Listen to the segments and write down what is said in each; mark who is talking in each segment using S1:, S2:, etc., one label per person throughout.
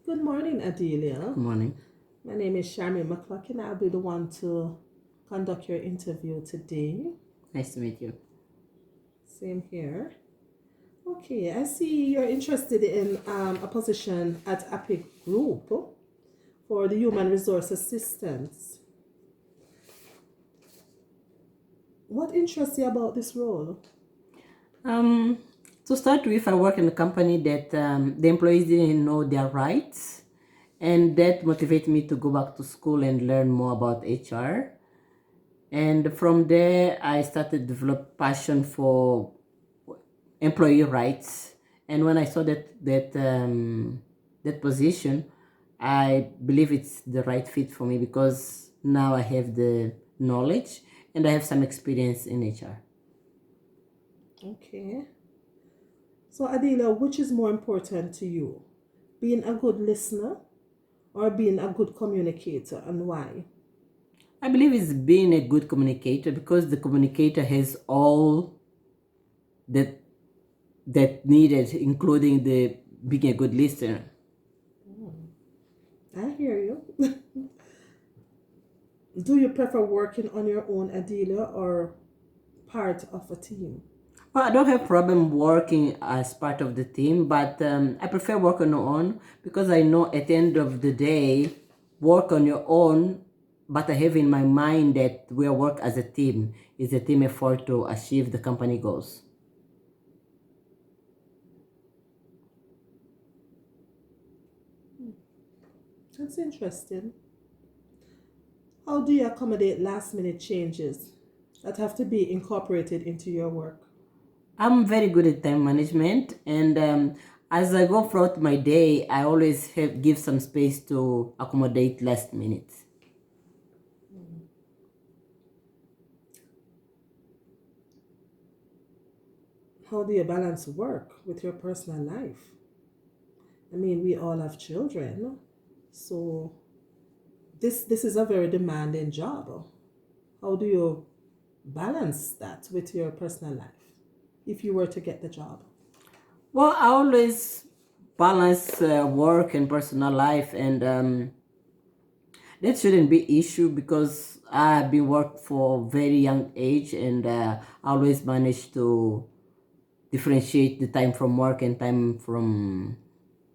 S1: Good morning, Adelia.
S2: Good morning.
S1: My name is Sharmi McClucken. I'll be the one to conduct your interview today.
S2: Nice to meet you.
S1: Same here. Okay, I see you're interested in a position at Epic Group for the Human Resource Assistants. What interests you about this role?
S2: Um, to start with, I work in a company that the employees didn't know their rights, and that motivated me to go back to school and learn more about HR. And from there, I started to develop passion for employee rights. And when I saw that position, I believe it's the right fit for me because now I have the knowledge and I have some experience in HR.
S1: Okay. So, Adelia, which is more important to you? Being a good listener or being a good communicator, and why?
S2: I believe it's being a good communicator because the communicator has all that needed, including the being a good listener.
S1: I hear you. Do you prefer working on your own, Adelia, or part of a team?
S2: Well, I don't have problem working as part of the team, but I prefer work on your own because I know at the end of the day, work on your own, but I have in my mind that we work as a team. It's a team effort to achieve the company goals.
S1: That's interesting. How do you accommodate last minute changes that have to be incorporated into your work?
S2: I'm very good at time management, and as I go throughout my day, I always give some space to accommodate last minute.
S1: How do you balance work with your personal life? I mean, we all have children, so this is a very demanding job. How do you balance that with your personal life if you were to get the job?
S2: Well, I always balance work and personal life, and that shouldn't be issue because I've been work for very young age, and I always manage to differentiate the time from work and time from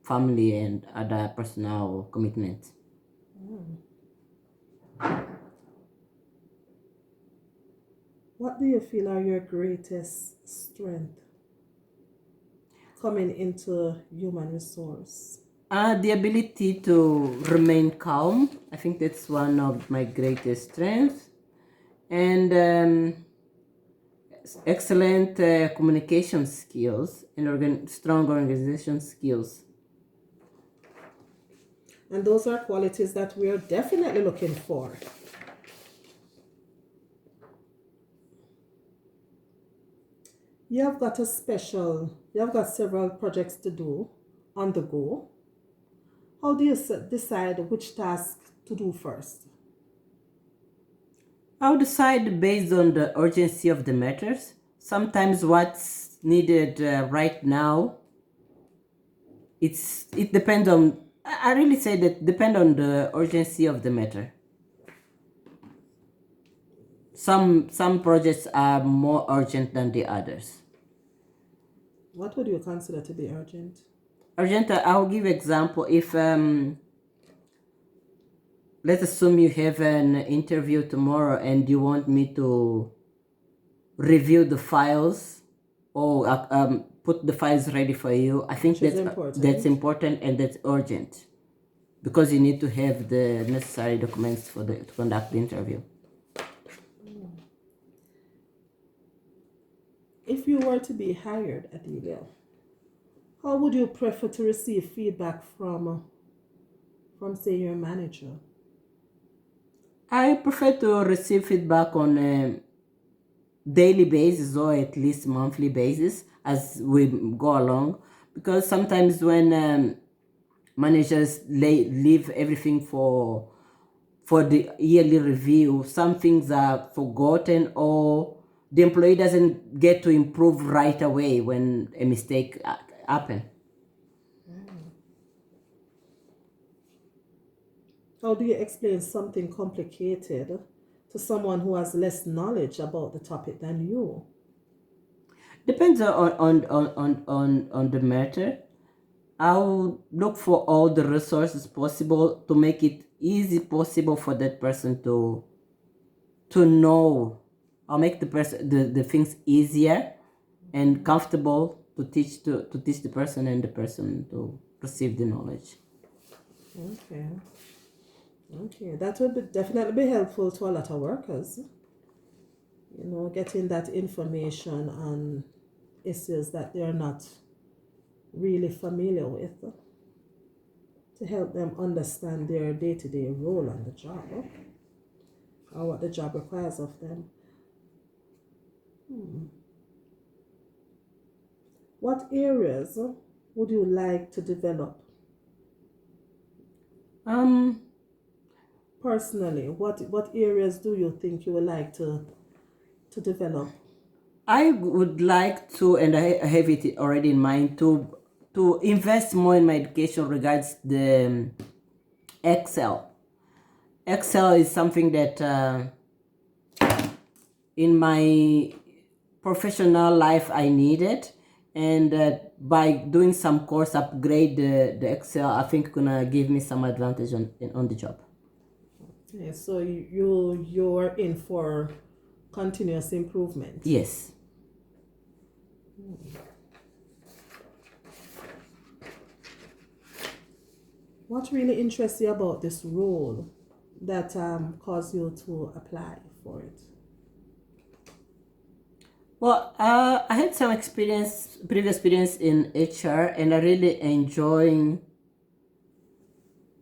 S2: family and other personal commitments.
S1: What do you feel are your greatest strength coming into human resource?
S2: The ability to remain calm. I think that's one of my greatest strengths. And excellent communication skills and strong organization skills.
S1: And those are qualities that we are definitely looking for. You have got several projects to do on the go. How do you decide which task to do first?
S2: I'll decide based on the urgency of the matters. Sometimes what's needed right now, it depends on. I really say that depend on the urgency of the matter. Some projects are more urgent than the others.
S1: What would you consider to be urgent?
S2: Urgent. I'll give example. If let's assume you have an interview tomorrow and you want me to review the files or put the files ready for you. I think
S1: Which is
S2: that's
S1: important.
S2: important and that's urgent because you need to have the necessary documents for to conduct the interview.
S1: If you were to be hired at Elio, how would you prefer to receive feedback from say your manager?
S2: I prefer to receive feedback on a daily basis or at least monthly basis as we go along because sometimes when managers leave everything for the yearly review, some things are forgotten or the employee doesn't get to improve right away when a mistake happen.
S1: How do you explain something complicated to someone who has less knowledge about the topic than you?
S2: Depends on the matter. I'll look for all the resources possible to make it easy possible for that person to know. I'll make the things easier and comfortable to teach the person and the person to receive the knowledge.
S1: Okay. Okay. That would definitely be helpful to a lot of workers. Getting that information on issues that they're not really familiar with to help them understand their day-to-day role on the job or what the job requires of them. What areas would you like to develop
S2: Um,
S1: personally? What areas do you think you would like to develop?
S2: I would like to, and I have it already in mind, to invest more in my education regards the Excel. Excel is something that in my professional life I needed, and by doing some course upgrade the Excel, I think gonna give me some advantage on the job.
S1: Yeah, so you're in for continuous improvement.
S2: Yes.
S1: What really interests you about this role that caused you to apply for it?
S2: Well, I had some previous experience in HR, and I really enjoy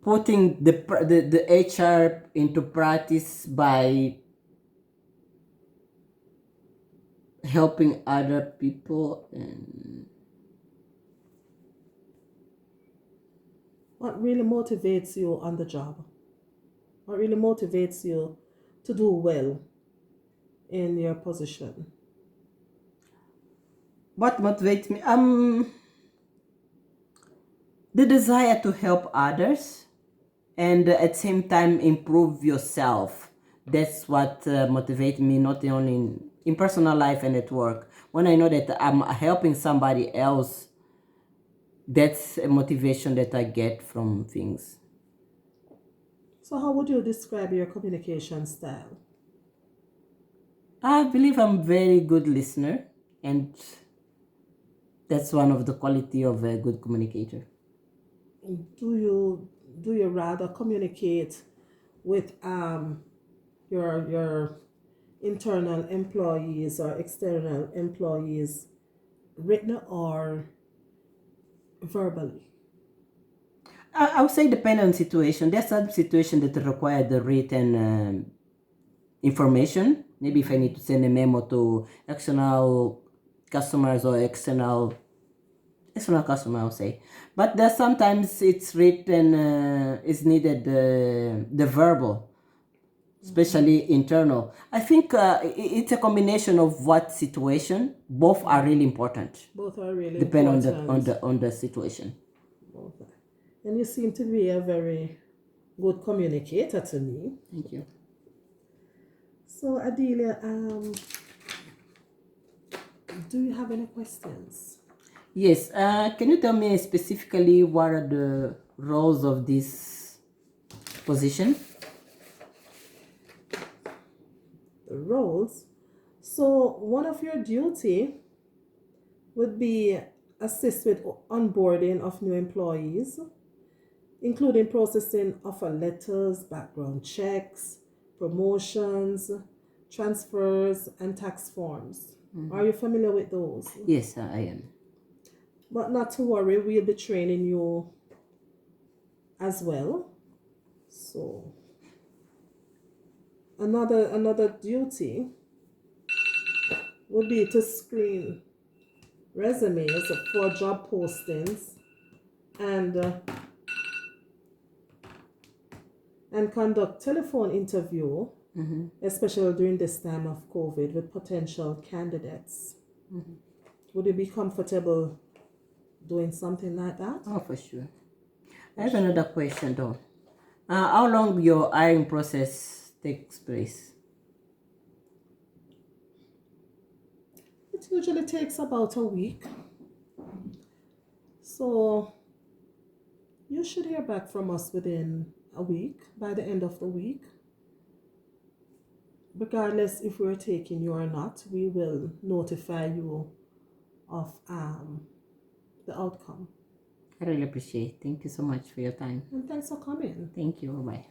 S2: putting the HR into practice by helping other people. And
S1: What really motivates you on the job? What really motivates you to do well in your position?
S2: what motivates me? The desire to help others, and at the same time improve yourself. That's what motivates me, not only in personal life and at work. When I know that I'm helping somebody else, that's a motivation that I get from things.
S1: So, how would you describe your communication style?
S2: I believe I'm a very good listener, and that's one of the quality of a good communicator.
S1: Do you rather communicate with your internal employees or external employees, written or verbally?
S2: I would say depend on situation. There's some situation that require the written information. Maybe if I need to send a memo to external customers or external customer, I'll say. But there's sometimes it's written, is needed the verbal, especially internal. I think it's a combination of what situation. Both are really important.
S1: Both are really
S2: Depend
S1: important.
S2: on the situation.
S1: Both. And you seem to be a very good communicator to me.
S2: Thank you.
S1: So, Adelia, do you have any questions?
S2: Yes. Can you tell me specifically what are the roles of this position?
S1: The roles. So, one of your duty would be assist with onboarding of new employees, including processing offer letters, background checks, promotions, transfers, and tax forms. Are you familiar with those?
S2: Yes, I am.
S1: But not to worry, we'll be training you as well. So another duty would be to screen resumes for job postings and conduct telephone interview, especially during this time of COVID, with potential candidates. Would you be comfortable doing something like that?
S2: Oh, for sure. I have another question though. How long your hiring process takes place?
S1: It usually takes about a week. So you should hear back from us within a week, by the end of the week. Regardless if we're taking you or not, we will notify you of the outcome.
S2: I really appreciate it. Thank you so much for your time.
S1: And thanks for coming.
S2: Thank you. Bye.